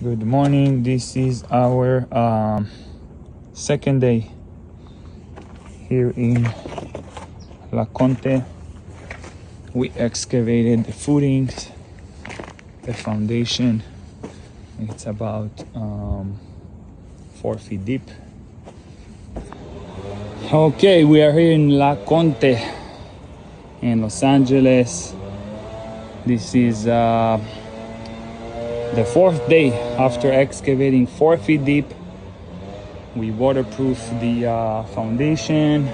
Good morning. This is our second day here in La Conte. We excavated the footings, the foundation. It's about 4 feet deep. Okay, we are here in La Conte in Los Angeles. This is the fourth day after excavating 4 feet deep. We waterproof the foundation.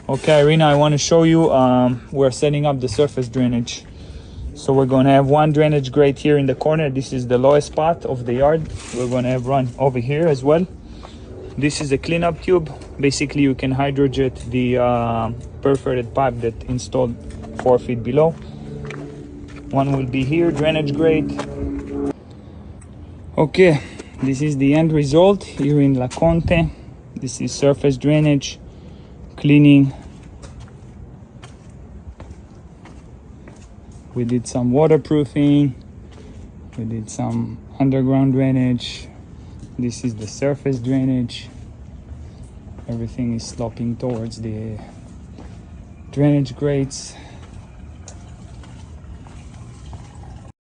Okay, Irina, I want to show you, we're setting up the surface drainage. So we're going to have one drainage grate here in the corner. This is the lowest spot of the yard. We're going to have run over here as well. This is a cleanup tube. Basically, you can hydrojet the perforated pipe that installed 4 feet below. One will be here, drainage grate. Okay, this is the end result here in La Conte. This is surface drainage, cleaning. We did some waterproofing. We did some underground drainage. This is the surface drainage. Everything is sloping towards the drainage grates.